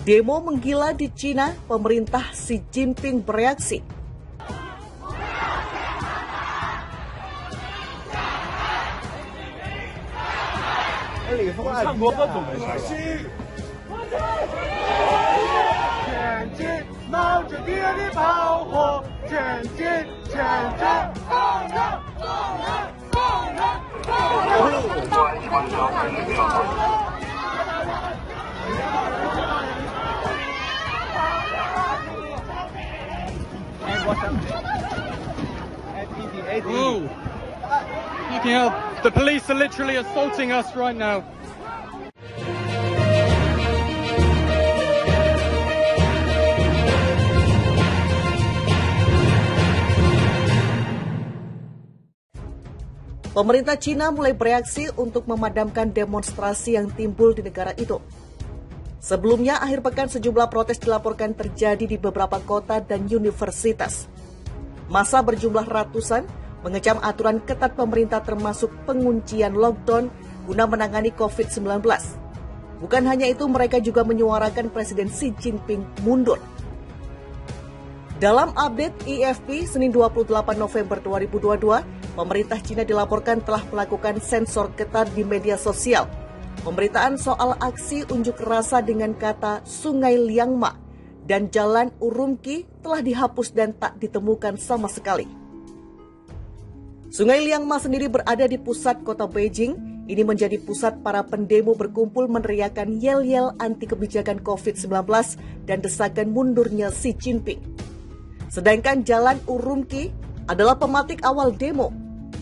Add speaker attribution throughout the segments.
Speaker 1: Demo menggila di Cina, pemerintah Xi Jinping bereaksi.
Speaker 2: Oh, fucking hell, the police are literally assaulting us right now.
Speaker 1: Pemerintah Cina mulai bereaksi untuk memadamkan demonstrasi yang timbul di negara itu. Sebelumnya, akhir pekan sejumlah protes dilaporkan terjadi di beberapa kota dan universitas. Massa berjumlah ratusan mengecam aturan ketat pemerintah termasuk penguncian lockdown guna menangani COVID-19. Bukan hanya itu, mereka juga menyuarakan Presiden Xi Jinping mundur. Dalam update IFP Senin 28 November 2022, pemerintah Cina dilaporkan telah melakukan sensor ketat di media sosial. Pemberitaan soal aksi unjuk rasa dengan kata Sungai Liangma dan Jalan Urumqi telah dihapus dan tak ditemukan sama sekali. Sungai Liangma sendiri berada di pusat kota Beijing. Ini menjadi pusat para pendemo berkumpul meneriakan yel-yel anti kebijakan COVID-19 dan desakan mundurnya Xi Jinping. Sedangkan Jalan Urumqi adalah pematik awal demo,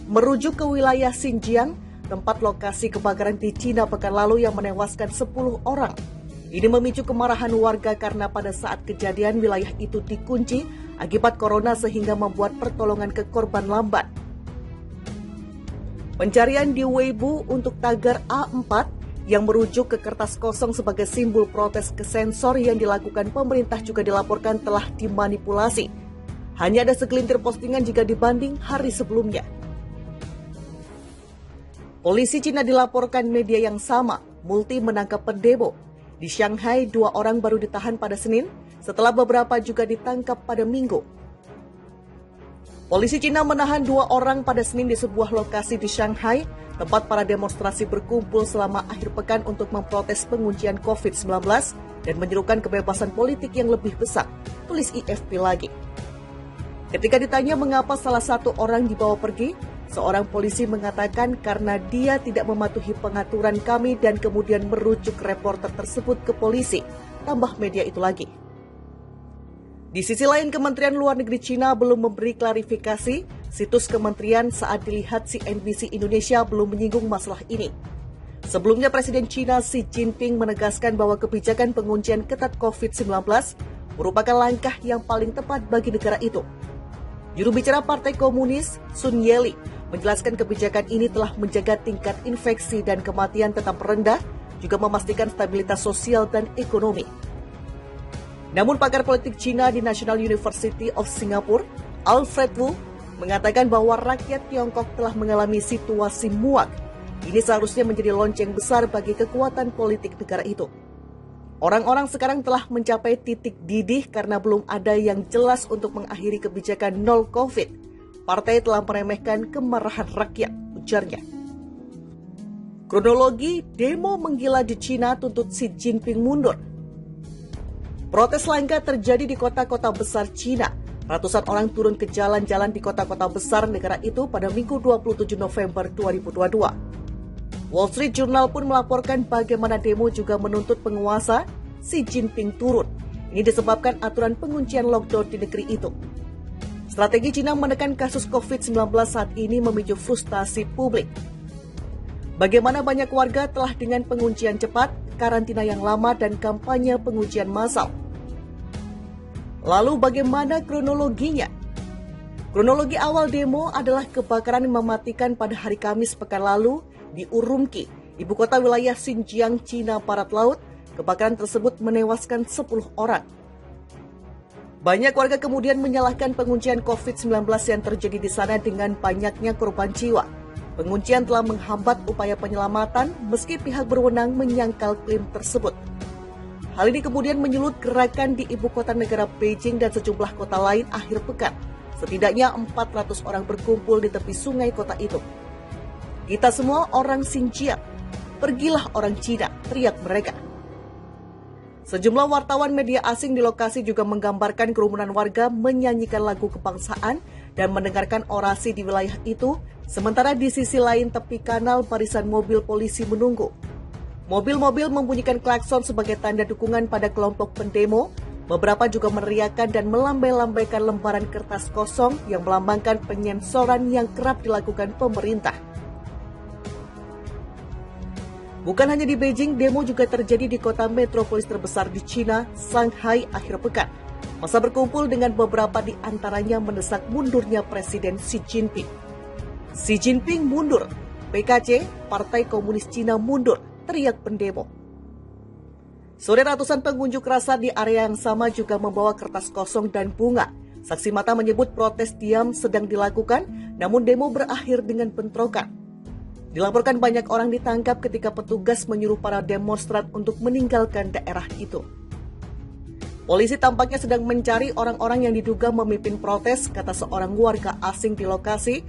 Speaker 1: merujuk ke wilayah Xinjiang, tempat lokasi kebakaran di Cina pekan lalu yang menewaskan 10 orang. Ini memicu kemarahan warga karena pada saat kejadian wilayah itu dikunci akibat corona sehingga membuat pertolongan ke korban lambat. Pencarian di Weibo untuk tagar A4 yang merujuk ke kertas kosong sebagai simbol protes ke sensor yang dilakukan pemerintah juga dilaporkan telah dimanipulasi. Hanya ada segelintir postingan jika dibanding hari sebelumnya. Polisi Cina dilaporkan media yang sama, multi menangkap pendemo. Di Shanghai, 2 orang baru ditahan pada Senin, setelah beberapa juga ditangkap pada Minggu. Polisi Cina menahan 2 orang pada Senin di sebuah lokasi di Shanghai, tempat para demonstrasi berkumpul selama akhir pekan untuk memprotes penguncian COVID-19 dan menyerukan kebebasan politik yang lebih besar, tulis IFP lagi. Ketika ditanya mengapa salah satu orang dibawa pergi, seorang polisi mengatakan karena dia tidak mematuhi pengaturan kami dan kemudian merujuk reporter tersebut ke polisi, tambah media itu lagi. Di sisi lain, Kementerian Luar Negeri Cina belum memberi klarifikasi. Situs kementerian saat dilihat CNBC Indonesia belum menyinggung masalah ini. Sebelumnya, Presiden Cina Xi Jinping menegaskan bahwa kebijakan penguncian ketat COVID-19 merupakan langkah yang paling tepat bagi negara itu. Juru bicara Partai Komunis, Sun Yeli, menjelaskan kebijakan ini telah menjaga tingkat infeksi dan kematian tetap rendah, juga memastikan stabilitas sosial dan ekonomi. Namun pakar politik Cina di National University of Singapore, Alfred Wu, mengatakan bahwa rakyat Tiongkok telah mengalami situasi muak. Ini seharusnya menjadi lonceng besar bagi kekuatan politik negara itu. Orang-orang sekarang telah mencapai titik didih karena belum ada yang jelas untuk mengakhiri kebijakan nol COVID. Partai telah meremehkan kemarahan rakyat, ujarnya. Kronologi demo menggila di Cina tuntut Xi Jinping mundur. Protes langka terjadi di kota-kota besar Cina. Ratusan orang turun ke jalan-jalan di kota-kota besar negara itu pada Minggu 27 November 2022. Wall Street Journal pun melaporkan bagaimana demo juga menuntut penguasa Xi Jinping turun. Ini disebabkan aturan penguncian lockdown di negeri itu. Strategi Cina menekan kasus COVID-19 saat ini memicu frustasi publik. Bagaimana banyak warga telah dengan penguncian cepat, karantina yang lama, dan kampanye penguncian massal. Lalu bagaimana kronologinya? Kronologi awal demo adalah kebakaran yang mematikan pada hari Kamis pekan lalu di Urumqi, ibu kota wilayah Xinjiang, Cina Barat Laut. Kebakaran tersebut menewaskan 10 orang. Banyak warga kemudian menyalahkan penguncian COVID-19 yang terjadi di sana dengan banyaknya korban jiwa. Penguncian telah menghambat upaya penyelamatan meski pihak berwenang menyangkal klaim tersebut. Hal ini kemudian menyulut gerakan di ibu kota negara Beijing dan sejumlah kota lain akhir pekan. Setidaknya 400 orang berkumpul di tepi sungai kota itu. Kita semua orang Xinjiang, pergilah orang Cina, teriak mereka. Sejumlah wartawan media asing di lokasi juga menggambarkan kerumunan warga menyanyikan lagu kebangsaan dan mendengarkan orasi di wilayah itu, sementara di sisi lain tepi kanal barisan mobil polisi menunggu. Mobil-mobil membunyikan klakson sebagai tanda dukungan pada kelompok pendemo. Beberapa juga meneriakkan dan melambai-lambaikan lembaran kertas kosong yang melambangkan penyensoran yang kerap dilakukan pemerintah. Bukan hanya di Beijing, demo juga terjadi di kota metropolis terbesar di China, Shanghai akhir pekan. Massa berkumpul dengan beberapa di antaranya mendesak mundurnya Presiden Xi Jinping. Xi Jinping mundur, PKC, Partai Komunis Cina mundur, teriak pendemo. Sore ratusan pengunjuk rasa di area yang sama juga membawa kertas kosong dan bunga. Saksi mata menyebut protes diam sedang dilakukan, namun demo berakhir dengan bentrokan. Dilaporkan banyak orang ditangkap ketika petugas menyuruh para demonstran untuk meninggalkan daerah itu. Polisi tampaknya sedang mencari orang-orang yang diduga memimpin protes, kata seorang warga asing di lokasi,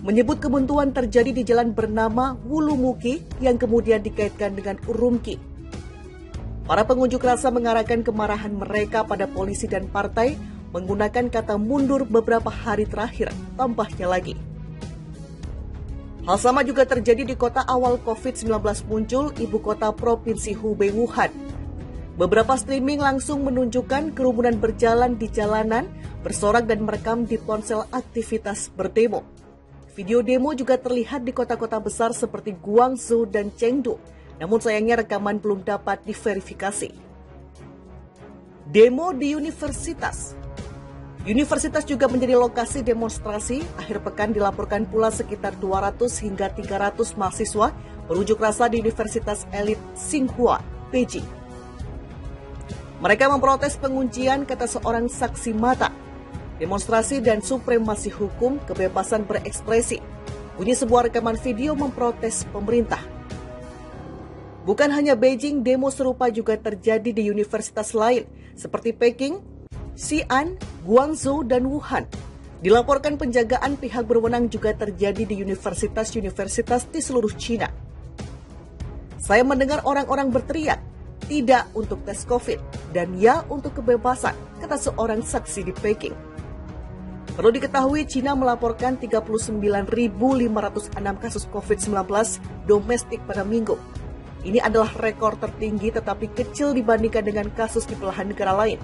Speaker 1: menyebut kebuntuan terjadi di jalan bernama Wulumuki yang kemudian dikaitkan dengan Urumqi. Para pengunjuk rasa mengarahkan kemarahan mereka pada polisi dan partai menggunakan kata mundur beberapa hari terakhir, tambahnya lagi. Hal sama juga terjadi di kota awal COVID-19 muncul, ibu kota provinsi Hubei, Wuhan. Beberapa streaming langsung menunjukkan kerumunan berjalan di jalanan, bersorak dan merekam di ponsel aktivitas berdemo. Video demo juga terlihat di kota-kota besar seperti Guangzhou dan Chengdu, namun sayangnya rekaman belum dapat diverifikasi. Demo di universitas. Universitas juga menjadi lokasi demonstrasi. Akhir pekan dilaporkan pula sekitar 200 hingga 300 mahasiswa berunjuk rasa di Universitas Elit Tsinghua, Beijing. Mereka memprotes penguncian, kata seorang saksi mata. Demonstrasi dan supremasi hukum, kebebasan berekspresi. Bunyi sebuah rekaman video memprotes pemerintah. Bukan hanya Beijing, demo serupa juga terjadi di universitas lain, seperti Peking, Xi'an, Guangzhou, dan Wuhan. Dilaporkan penjagaan pihak berwenang juga terjadi di universitas-universitas di seluruh China. Saya mendengar orang-orang berteriak, tidak untuk tes COVID, dan ya untuk kebebasan, kata seorang saksi di Peking. Perlu diketahui, China melaporkan 39.506 kasus COVID-19 domestik pada minggu. Ini adalah rekor tertinggi tetapi kecil dibandingkan dengan kasus di belahan negara lain.